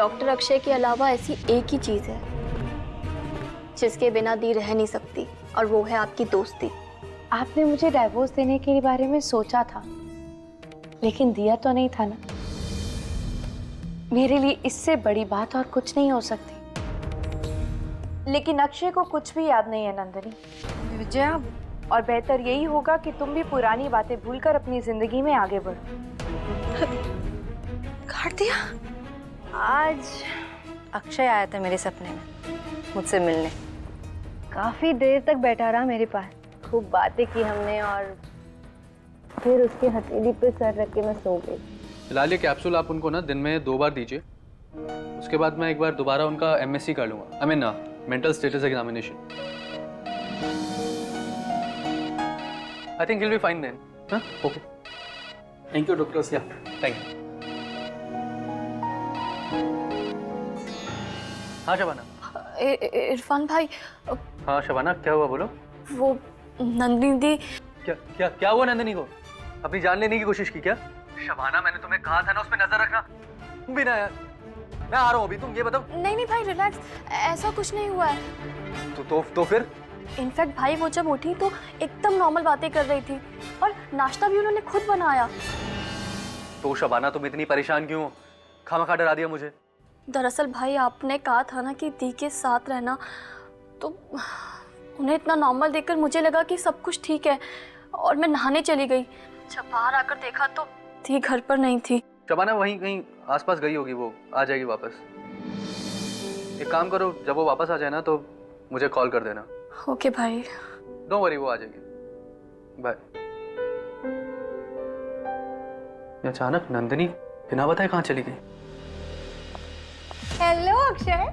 Doctor Akshay के अलावा ऐसी एक ही चीज है जिसके बिना दी रह नहीं सकती, और वो है आपकी दोस्ती। आपने मुझे डाइवोर्स देने के बारे में सोचा था, लेकिन दिया तो नहीं था ना। मेरे लिए इससे बड़ी बात और कुछ नहीं हो सकती। लेकिन अक्षय को कुछ भी याद नहीं है नंदिनी। विजया, और बेहतर यही होगा कि तुम भी पुरानी बातें भूलकर अपनी जिंदगी में आगे बढ़ो। काट दिया? आज अक्षय आया था मेरे सपने में मुझसे मिलने। काफी देर तक बैठा रहा मेरे पास, खूब बातें की हमने, और फिर उसकी हथेली पे सर रख के मैं सो गई। फिलहाल ये कैप्सूल आप उनको ना दिन में 2 बार दीजिए। उसके बाद मैं एक बार दोबारा उनका MSc कर लूँगा, I mean mental status examination. I think he will be fine then. Okay, thank you doctor Siya, thank you. हाँ शबाना। इरफान भाई। हाँ शबाना, क्या हुआ बोलो। वो नंदिनी दी। क्या क्या क्या हुआ नंदिनी को? अपनी जान लेने की कोशिश की क्या? शबाना, मैंने तुम्हें कहा था ना उस पे नजर रखना। तुम भी ना यार, मैं आ रहा हूँ अभी, तुम ये बताओ। नहीं भाई रिलैक्स, ऐसा कुछ नहीं हुआ है। तो फिर? इनफैक्ट भाई वो जब उठी तो एकदम नॉर्मल बातें कर रही थी, और नाश्ता भी उन्होंने खुद बनाया। तो शबाना, तुम इतनी परेशान क्यों हो? खामखा डरा दिया मुझे। दरअसल भाई आपने कहा था ना कि दी के साथ रहना, तो उन्हें इतना नॉर्मल देखकर मुझे लगा कि सब कुछ ठीक है, और मैं नहाने चली गई। जब बाहर आकर देखा तो दी घर पर नहीं थी। शबाना वहीं कहीं आसपास गई होगी, वो आ जाएगी वापस। एक काम करो, जब वो वापस आ जाए ना तो मुझे कॉल कर देना। ओके भाई। डोंट वरी, वो आ जाएगी। बाय। अचानक नंदिनी बिना बताए कहाँ चली गई? हेलो अक्षय,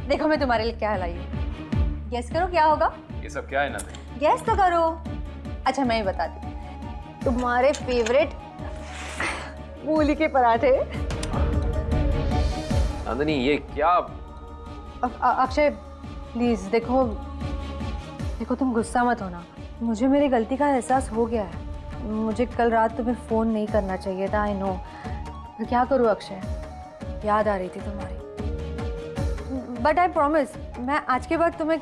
देखो मैं तुम्हारे लिए क्या लाई हूँ। गेस करो क्या होगा? ये सब क्या है नंदिनी? गेस तो करो। अच्छा मैं ही बताती हूँ, तुम्हारे फेवरेट मूली के पराठे। नंदिनी ये क्या? अक्षय प्लीज देखो, तुम गुस्सा मत होना। मुझे मेरी गलती का एहसास हो गया है। मुझे कल रात तुम्हें फ़ोन नहीं करना चाहिए था, आई नो। तो क्या करूँ अक्षय, याद आ रही थी तुम्हारी। बट आई प्रॉमिस, मैं आज के बाद तुम्हें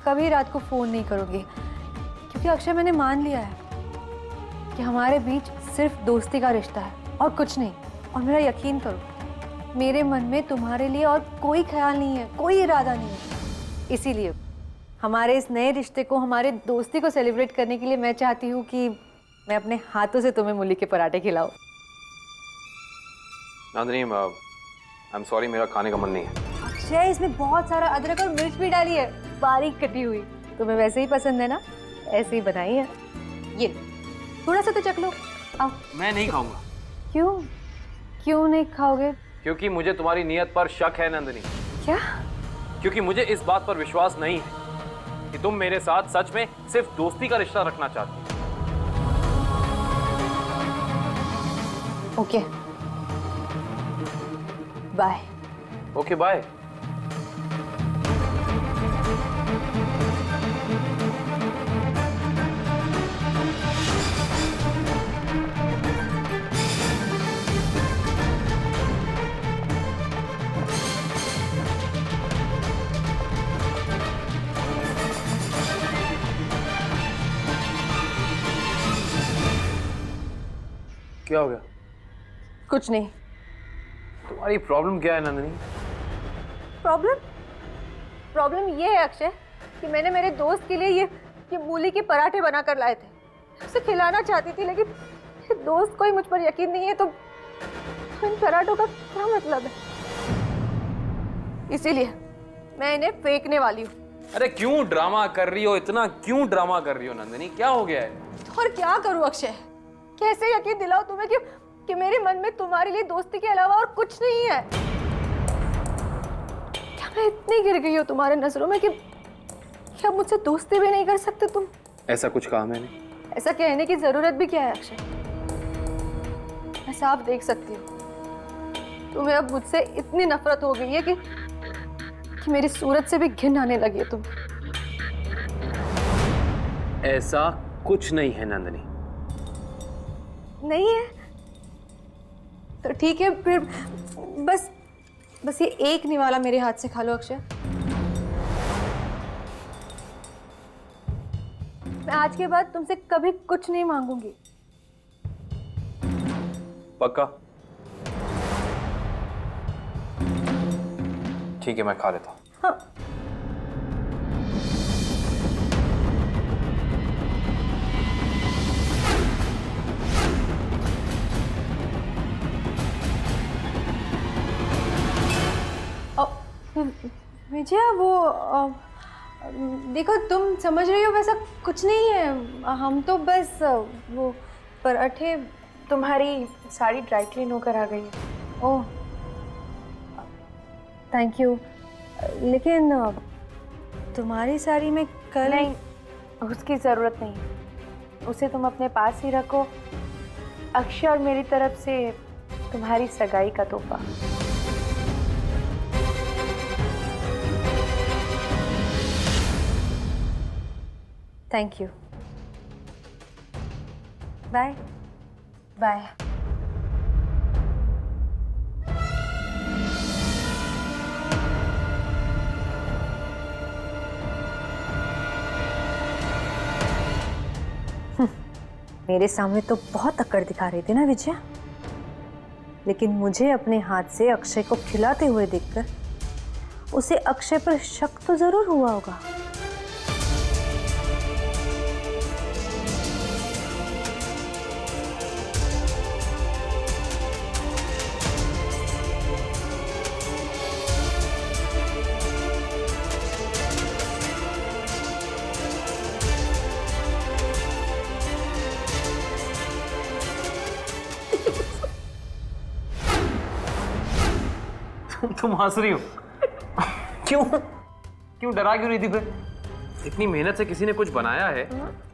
कभी रात को फ़ोन नहीं करूँगी, क्योंकि अक्षय मैंने मान लिया है कि हमारे बीच सिर्फ दोस्ती का रिश्ता है और कुछ नहीं। और मेरा यकीन करो, मेरे मन में तुम्हारे लिए और कोई ख्याल नहीं है, कोई इरादा नहीं है। इसीलिए हमारे इस नए रिश्ते को, हमारे दोस्ती को सेलिब्रेट करने के लिए मैं चाहती हूँ कि मैं अपने हाथों से तुम्हें मूली के पराठे खिलाऊं। नंदिनी आई एम सॉरी, मेरा खाने का मन नहीं है। अक्षय इसमें बहुत सारा अदरक और मिर्च भी डाली है, बारीक कटी हुई। तुम्हें वैसे ही पसंद है ना, ऐसे ही बनाई है। ये थोड़ा सा तो चख लो, आओ। मैं नहीं खाऊंगा। क्यों नहीं खाओगे? क्योंकि मुझे तुम्हारी नीयत पर शक है नंदिनी। क्या? क्योंकि मुझे इस बात पर विश्वास नहीं है कि तुम मेरे साथ सच में सिर्फ दोस्ती का रिश्ता रखना चाहती हो। Okay bye. Okay bye. क्या हो गया? कुछ नहीं। तुम्हारी प्रॉब्लम क्या है नंदिनी? प्रॉब्लम ये है अक्षय कि मैंने मेरे दोस्त के लिए ये मूली के पराठे बना कर लाए थे। उसे खिलाना चाहती थी, लेकिन दोस्त को ही मुझ पर यकीन नहीं है, तो इन पराठों का क्या मतलब है? इसीलिए मैं इन्हें फेंकने वाली हूँ। अरे क्यों ड्रामा कर रही हो, इतना क्यों ड्रामा कर रही हो नंदिनी? क्या हो गया है? और क्या करूँ अक्षय, कैसे यकीन दिलाऊं तुम्हें कि मेरे मन में तुम्हारे लिए दोस्ती के अलावा और कुछ नहीं है? क्या मैं इतनी गिर गई हूँ तुम्हारे नजरों में कि अब मुझसे दोस्ती भी नहीं कर सकते तुम? ऐसा कुछ कहा मैंने? ऐसा कहने की जरूरत भी क्या है अक्षय? मैं साफ देख सकती हूँ तुम्हें अब मुझसे इतनी नफरत हो गई है कि मेरी सूरत से भी घिन आने लगी है तुम। ऐसा कुछ नहीं है नंदिनी। नहीं है तो ठीक है, फिर बस बस ये एक निवाला मेरे हाथ से खा लो अक्षय। मैं आज के बाद तुमसे कभी कुछ नहीं मांगूंगी। पक्का? ठीक है, मैं खा लेता हूँ। हाँ। विजया वो देखो, तुम समझ रही हो वैसा कुछ नहीं है। हम तो बस वो पराठे। तुम्हारी साड़ी ड्राई क्लीन होकर आ गई है। ओह थैंक यू, लेकिन तुम्हारी साड़ी में कल नहीं, उसकी ज़रूरत नहीं, उसे तुम अपने पास ही रखो। अक्षय और मेरी तरफ से तुम्हारी सगाई का तोहफा। Thank you. Bye bye. मेरे सामने तो बहुत अक्कड़ दिखा रही थी ना विजया, लेकिन मुझे अपने हाथ से अक्षय को खिलाते हुए देखकर उसे अक्षय पर शक तो जरूर हुआ होगा। तुम हंस रही हो? क्यों? क्यों डरा क्यों रही थी फिर? इतनी मेहनत से किसी ने कुछ बनाया है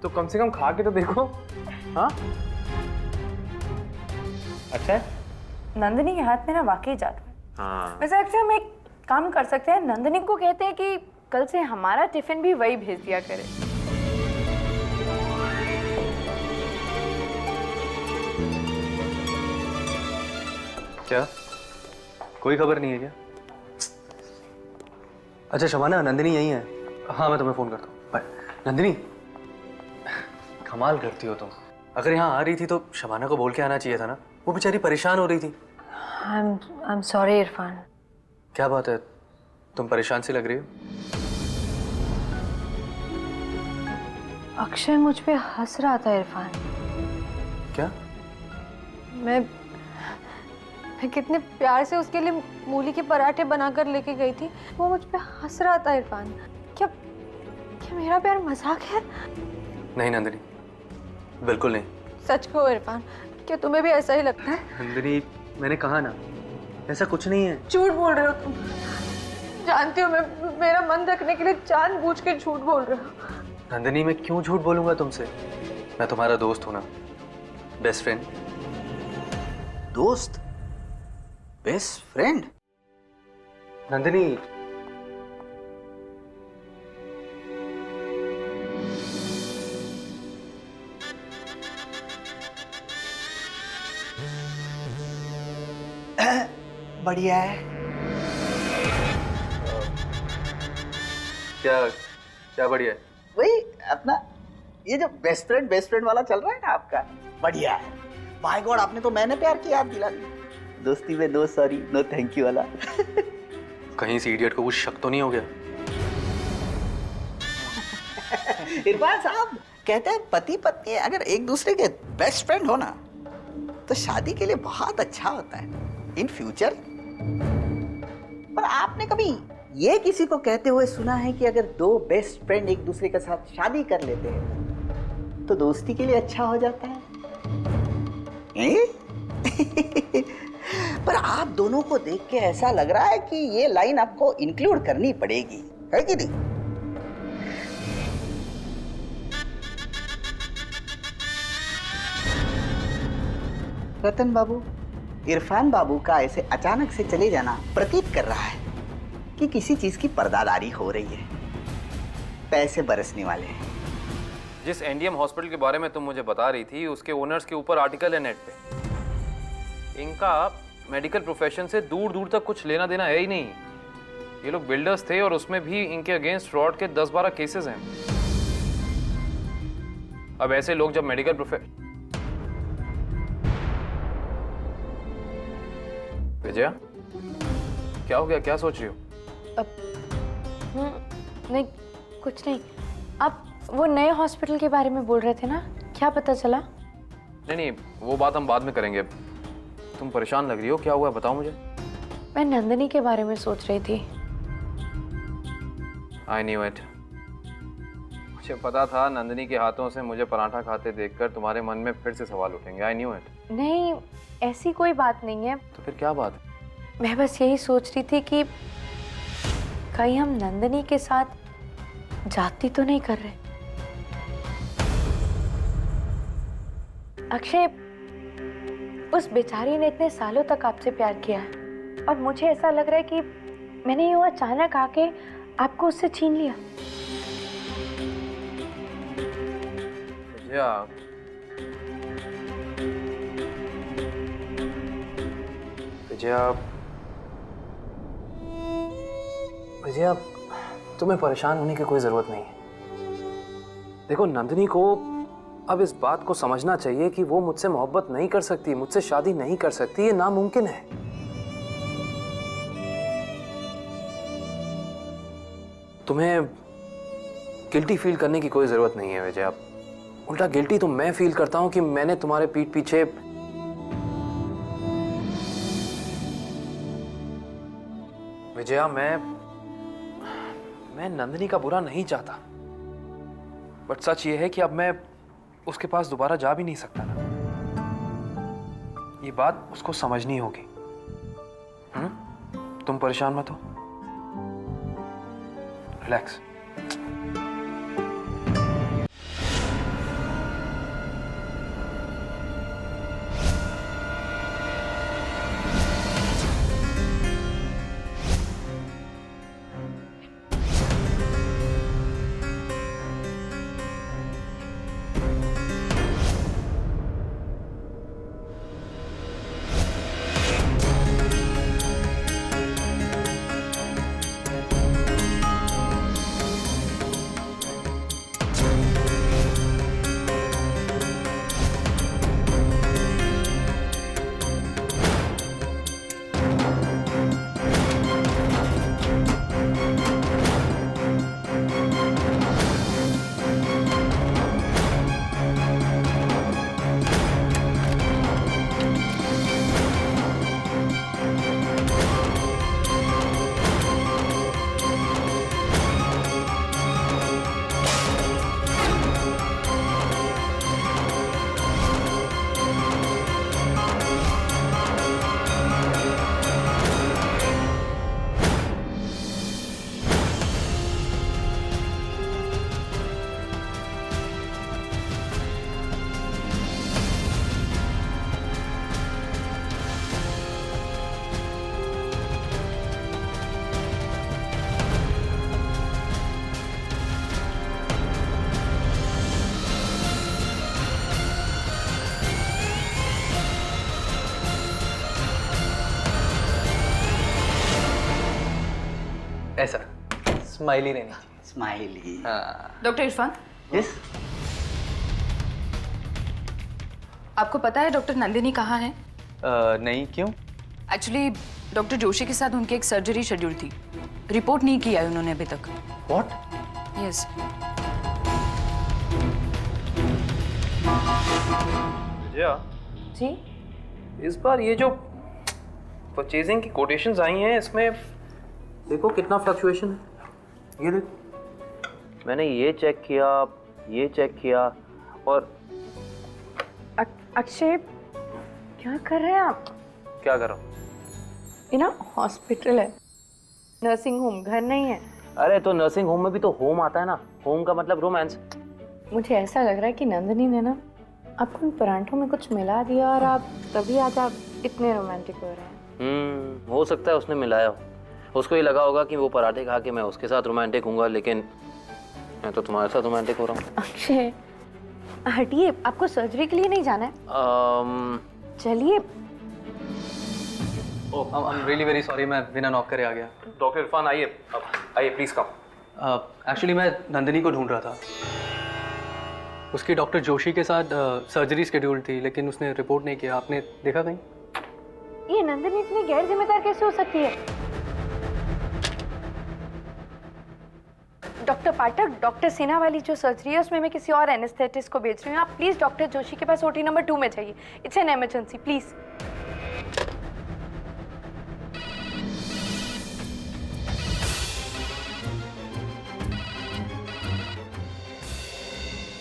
तो कम से कम खा के तो देखो। हाँ अच्छा है। नंदिनी के हाथ में ना वाकई जादू है। हाँ वैसे अक्षय हम एक काम कर सकते हैं, नंदिनी को कहते हैं कि कल से हमारा टिफिन भी वही भेज दिया करे। क्या कोई खबर नहीं है क्या? अच्छा शबाना, नंदिनी यहीं है? हाँ मैं तुम्हें फोन करता हूँ। बाय। नंदिनी, कमाल करती हो तुम। अगर यहाँ आ रही थी तो शबाना को बोल के आना चाहिए था ना, वो बेचारी परेशान हो रही थी। I'm sorry Irfan. क्या बात है, तुम परेशान सी लग रही हो? अक्षय मुझ पे हंस रहा था इरफान। क्या? मैं कितने प्यार से उसके लिए मूली के पराठे बनाकर लेके गई थी, वो मुझ पे हंस रहा था इरफान। क्या क्या मेरा प्यार मजाक है? नहीं नंदिनी, बिल्कुल नहीं। सच कहो इरफान, क्या तुम्हें भी ऐसा ही लगता है? नंदिनी मैंने कहा ना, ऐसा कुछ नहीं है। झूठ बोल रहे हो तुम। जानती हो मैं मेरा मन रखने के लिए जानबूझ के झूठ बोल रहे हो। नंदिनी मैं क्यों झूठ बोलूंगा तुमसे? मैं तुम्हारा दोस्त हूं ना, बेस्ट फ्रेंड। दोस्त? Best friend? नंदिनी बढ़िया है। क्या क्या बढ़िया है? वही अपना ये जो बेस्ट फ्रेंड वाला चल रहा है ना आपका, बढ़िया है। बाय गॉड, आपने तो मैंने प्यार की याद दिला दी। दोस्ती में no sorry no thank you वाला। कहीं इस इडियट को कुछ शक तो नहीं हो गया? इरफान साहब कहते हैं पति पत्नी अगर एक दूसरे के बेस्ट फ्रेंड हो ना तो शादी के लिए बहुत अच्छा होता है इन फ्यूचर। पर आपने कभी ये किसी को कहते हुए सुना है कि अगर दो बेस्ट फ्रेंड एक दूसरे के साथ शादी कर लेते हैं तो दोस्ती के लिए अच्छा हो जाता है? पर आप दोनों को देख के ऐसा लग रहा है कि ये लाइन आपको इंक्लूड करनी पड़ेगी, है कि नहीं? रतन बाबू, इरफान बाबू का ऐसे अचानक से चले जाना प्रतीत कर रहा है कि किसी चीज की पर्दादारी हो रही है, पैसे बरसने वाले हैं। जिस एनडीएम हॉस्पिटल के बारे में तुम मुझे बता रही थी उसके ओनर्स के ऊपर आर्टिकल है नेट पे। इनका मेडिकल प्रोफेशन से दूर दूर तक कुछ लेना देना है ही नहीं। ये लोग बिल्डर्स थे और उसमें भी इनके अगेंस्ट फ्रॉड के 10-12 केसेस हैं। अब ऐसे लोग जब मेडिकल विजया, क्या हो गया, क्या सोच रही हो? नहीं, कुछ नहीं। आप वो नए हॉस्पिटल के बारे में बोल रहे थे ना, क्या पता चला? नहीं नहीं, वो बात हम बाद में करेंगे। तुम परेशान लग रही हो, क्या हुआ है बताओ मुझे। मैं नंदिनी के बारे में सोच रही थी। I knew it. मुझे पता था नंदिनी के हाथों से मुझे पराठा खाते देखकर तुम्हारे मन में फिर से सवाल उठेंगे। I knew it. नहीं, ऐसी कोई बात नहीं है। तो फिर क्या बात है? मैं बस यही सोच रही थी कि कहीं हम नंदिनी के साथ जाती तो नहीं कर रहे। अक्षय, उस बेचारी ने इतने सालों तक आपसे प्यार किया है और मुझे ऐसा लग रहा है कि मैंने यूं अचानक आके आपको उससे छीन लिया। विजया, विजया, तुम्हें परेशान होने की कोई जरूरत नहीं है। देखो, नंदिनी को अब इस बात को समझना चाहिए कि वो मुझसे मोहब्बत नहीं कर सकती, मुझसे शादी नहीं कर सकती, ये नामुमकिन है। तुम्हें गिल्टी फील करने की कोई जरूरत नहीं है विजया। उल्टा गिल्टी तो मैं फील करता हूं कि मैंने तुम्हारे पीठ पीछे विजया, मैं नंदिनी का बुरा नहीं चाहता, बट सच ये है कि अब मैं उसके पास दोबारा जा भी नहीं सकता ना। ये बात उसको समझनी होगी। तुम परेशान मत हो, रिलैक्स। ऐसा स्माइली रहनी चाहिए। स्माइली। हाँ। Doctor Irfan, yes. आपको पता है डॉक्टर नंदिनी कहाँ है? नहीं, क्यों? एक्चुअली डॉक्टर जोशी के साथ उनकी एक सर्जरी शेड्यूल थी। रिपोर्ट नहीं किया है उन्होंने अभी तक। व्हाट? यस। विजया जी? इस बार ये जो परचेजिंग की कोटेशंस आई हैं, इसमें देखो कितना फ्लक्चुएशन है। ये देख, मैंने ये चेक किया, ये चेक किया, और अक्षय, क्या कर रहे हैं आप? क्या कर रहा हूँ? ये ना हॉस्पिटल है, नर्सिंग होम, घर नहीं है। अरे तो नर्सिंग होम में भी तो होम आता है ना। होम का मतलब रोमांस। मुझे ऐसा लग रहा है कि नंदिनी ने ना आपको उन परांठों में कुछ मिला दिया और आप तभी आज आप इतने रोमांटिक हो रहे हैं। हो सकता है उसने मिलाया हो। उसको ये लगा होगा कि वो पराठे खा के मैं उसके साथ रोमांटिक हूँगा, लेकिन मैं तो तुम्हारे साथ रोमांटिक हो रहा हूँ। अक्षय, हटिए, आपको सर्जरी के लिए नहीं जाना है? चलिए। Oh I am really very sorry, मैं बिना नॉक करे आ गया। डॉक्टर इरफान आइए, आइए प्लीज कम। एक्चुअली मैं नंदिनी को ढूंढ रहा था। उसकी डॉक्टर जोशी के साथ सर्जरी शेड्यूल थी, लेकिन उसने रिपोर्ट नहीं किया। आपने देखा कहीं? ये नंदिनी इतनी गैर जिम्मेदार कैसे हो सकती है? डॉक्टर पाठक, डॉक्टर सिन्हा वाली जो सर्जरी है उसमें मैं किसी और एनेस्थेटिस्ट को भेज रही हूँ। आप प्लीज डॉक्टर जोशी के पास ओटी नंबर 2 में जाइए। It's an emergency, please.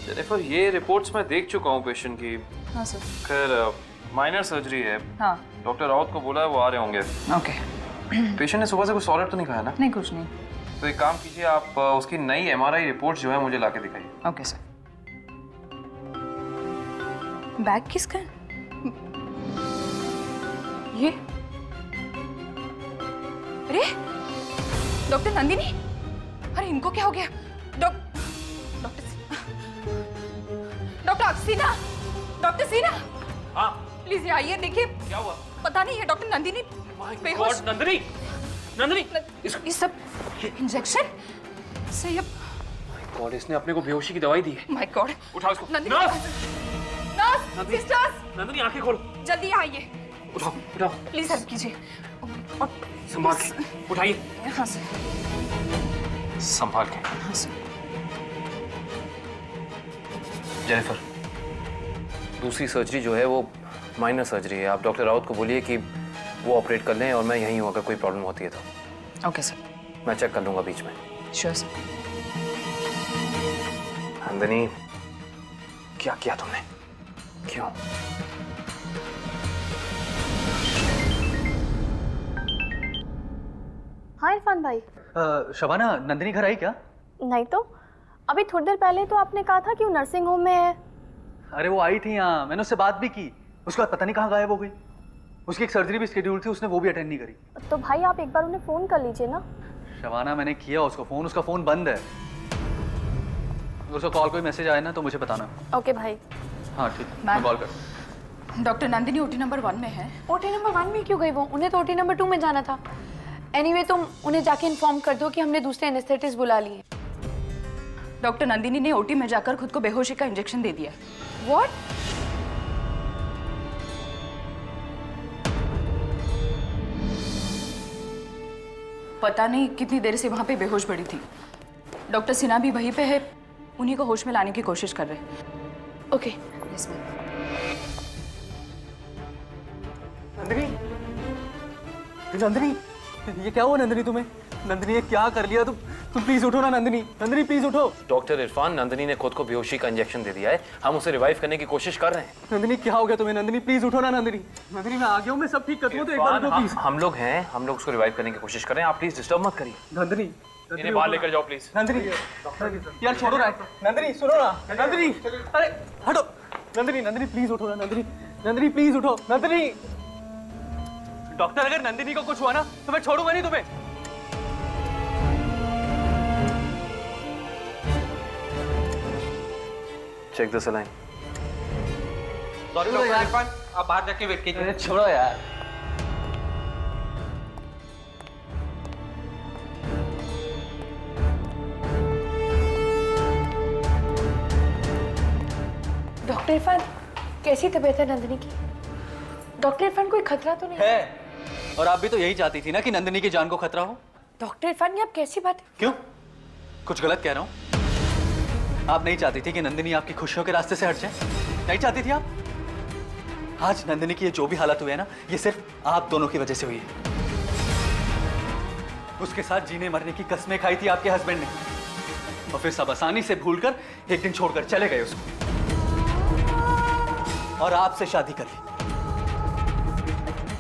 Jennifer, ये रिपोर्ट्स मैं देख चुका हूँ पेशेंट की। हाँ सर। खैर माइनर सर्जरी है। हाँ। डॉक्टर राउत को बोला है, वो आ रहे होंगे। ओके। पेशेंट ने सुबह से कुछ सॉलिड तो नहीं खाया ना? नहीं, कुछ नहीं। तो एक काम कीजिए, आप उसकी नई एमआरआई रिपोर्ट्स जो है मुझे लाके दिखाइए। Okay sir. बैग किसका है? ये? अरे डॉक्टर नंदिनी, अरे इनको क्या हो गया? डॉक्टर सिन्हा, डॉक्टर सिन्हा, हाँ प्लीज आइए, देखिए क्या हुआ? पता नहीं है डॉक्टर नंदिनी बेहोश। नंदिनी, नंदिनी, ये सब इंजेक्शन से ये, गॉड, इसने अपने को बेहोशी की दवाई दी है। My God. उठाओ इसको। Nandini, nurse, nurse, sisters, Nandini आंखें खोलो। जल्दी आइए, उठाओ, उठाओ, प्लीज हेल्प कीजिए। और संभाल के उठाइए। हाँ सर, संभाल के। हाँ सर। जेनिफर, दूसरी सर्जरी जो है वो माइनर सर्जरी है। आप डॉक्टर राउत को बोलिए कि वो ऑपरेट कर लें, और मैं यहीं हूँ अगर कोई प्रॉब्लम होती है तो। Okay sir. मैं चेक कर लूँगा बीच में। Sure sir. नंदिनी, क्या किया तुमने? क्यों? हाँ इरफान भाई। शबाना, नंदिनी घर आई क्या? नहीं तो, अभी थोड़ी देर पहले तो आपने कहा था कि वो नर्सिंग होम में है। अरे वो आई थी यहाँ, मैंने उससे बात भी की। उसके बाद पता नहीं कहाँ गायब हो गई। उसकी एक सर्जरी भी शेड्यूल थी, उसने वो भी अटेंड नहीं करी। तो भाई आप एक बार उन्हें फ़ोन कर लीजिए ना। शबाना, मैंने किया उसको फ़ोन, उसका फ़ोन बंद है। अगर उसका कॉल कोई मैसेज आए ना तो मुझे बताना। ओके भाई। हाँ ठीक है, मैं कॉल कर। डॉक्टर नंदिनी ओटी नंबर 1 में है। ओटी नंबर 1 में क्यों गई वो? उन्हें तो ओटी नंबर 2 में जाना था। एनीवे तुम उन्हें जाके इन्फॉर्म कर दो कि हमने दूसरे एनेस्थेटिस्ट बुला लिए। डॉक्टर नंदिनी ने ओटी में जाकर खुद को बेहोशी का इंजेक्शन दे दिया। व्हाट? पता नहीं कितनी देर से वहां पे बेहोश पड़ी थी। डॉक्टर सिन्हा भी वहीं पे है, उन्हीं को होश में लाने की कोशिश कर रहे हैं। Okay. Yes ma'am. Nandini, Nandini, ये क्या हुआ नंदिनी तुम्हें? नंदिनी, ये क्या कर लिया तुम प्लीज उठो ना नंदिनी। नंदिनी प्लीज उठो। डॉक्टर इरफान, नंदिनी ने खुद को बेहोशी का इंजेक्शन दे दिया है। हम उसे रिवाइव करने की कोशिश कर रहे हैं। नंदिनी क्या हो गया तुम्हें? नंदिनी प्लीज उठो ना। नंदिनी, नंदिनी मैं आ गया हूँ, मैं सब ठीक कर दूँ, तो एक बार उठो प्लीज। हम लोग हैं, हम लोग उसको रिवाइव करने की कोशिश कर रहे हैं। आप प्लीज डिस्टर्ब मत करिए। नंदिनी, इन्हें बाहर लेकर जाओ प्लीज। नंदिनी यार छोड़ो ना। नंदिनी सुनो ना। नंदिनी, अरे हटो। नंदिनी, नंदिनी प्लीज उठो ना। नंदिनी, नंदिनी प्लीज उठो। नंदिनी, डॉक्टर अगर नंदिनी को कुछ हुआ ना तो मैं छोड़ूंगा नहीं तुम्हें। Check the saline. Sorry doctor Irfan, आप बाहर जाके वेट कीजिए। अरे छोड़ो यार। डॉक्टर इरफान, कैसी तबीयत है नंदिनी की? डॉक्टर इरफान, कोई खतरा तो नहीं है? और आप भी तो यही चाहती थी ना कि नंदिनी की जान को खतरा हो। डॉक्टर इरफान, ये आप कैसी बात? क्यों? कुछ गलत कह रहा हूँ? आप नहीं चाहती थी कि नंदिनी आपकी खुशियों के रास्ते से हट जाए? नहीं चाहती थी आप? आज नंदिनी की ये जो भी हालत हुई है ना, ये सिर्फ आप दोनों की वजह से हुई है। उसके साथ जीने मरने की कस्में खाई थी आपके हस्बैंड ने, और फिर सब आसानी से भूलकर एक दिन छोड़कर चले गए उसको, और आपसे शादी कर ली,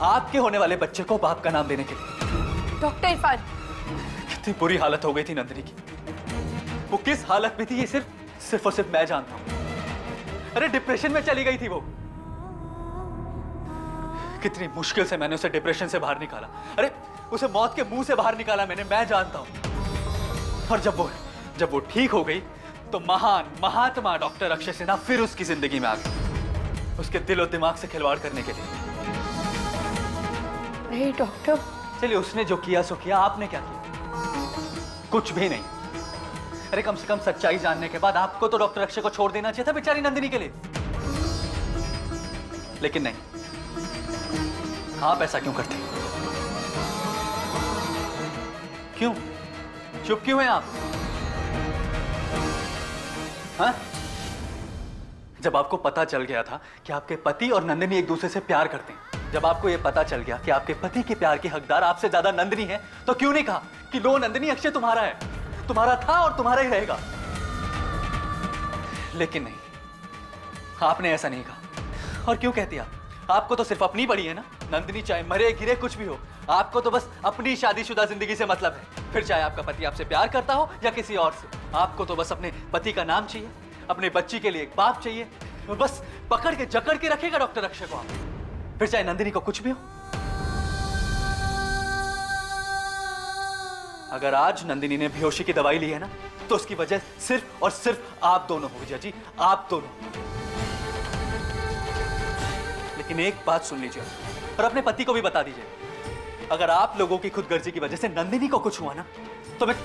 आपके होने वाले बच्चे को बाप का नाम देने के लिए। डॉक्टर इरफान, कितनी बुरी हालत हो गई थी नंदिनी की। वो किस हालत में थी ये सिर्फ और सिर्फ मैं जानता हूं। अरे डिप्रेशन में चली गई थी वो। कितनी मुश्किल से मैंने उसे डिप्रेशन से बाहर निकाला। अरे उसे मौत के मुंह से बाहर निकाला मैंने, मैं जानता हूं। और जब वो ठीक हो गई तो महान महात्मा डॉक्टर अक्षय सिन्हा फिर उसकी जिंदगी में आ गए, उसके दिल और दिमाग से खिलवाड़ करने के लिए। नहीं डॉक्टर। चलिए, उसने जो किया सो किया, आपने क्या किया? कुछ भी नहीं। अरे कम से कम सच्चाई जानने के बाद आपको तो डॉक्टर अक्षय को छोड़ देना चाहिए था बेचारी नंदिनी के लिए। लेकिन नहीं, आप ऐसा क्यों करते? क्यों चुप क्यों हैं आप? हाँ? जब आपको पता चल गया था कि आपके पति और नंदिनी एक दूसरे से प्यार करते हैं, जब आपको यह पता चल गया कि आपके पति के प्यार के हकदार आपसे ज्यादा नंदिनी है, तो क्यों नहीं कहा कि लो नंदिनी, अक्षय तुम्हारा है, तुम्हारा था और तुम्हारा ही रहेगा? लेकिन नहीं, आपने ऐसा नहीं कहा। और क्यों कहती आप? आपको तो सिर्फ अपनी पड़ी है ना। नंदिनी चाहे मरे गिरे कुछ भी हो, आपको तो बस अपनी शादीशुदा जिंदगी से मतलब है। फिर चाहे आपका पति आपसे प्यार करता हो या किसी और से, आपको तो बस अपने पति का नाम चाहिए, अपने बच्ची के लिए एक बाप चाहिए। बस पकड़ के जकड़ के रखेगा डॉक्टर अक्षय को आप, फिर चाहे नंदिनी को कुछ भी हो। अगर आज नंदिनी ने बेहोशी की दवाई ली है ना, तो उसकी वजह सिर्फ और सिर्फ आप दोनों हो विजय जी, आप दोनों। लेकिन एक बात सुन लीजिए और अपने पति को भी बता दीजिए, अगर आप लोगों की खुदगर्जी की वजह से नंदिनी को कुछ हुआ ना, तो मैं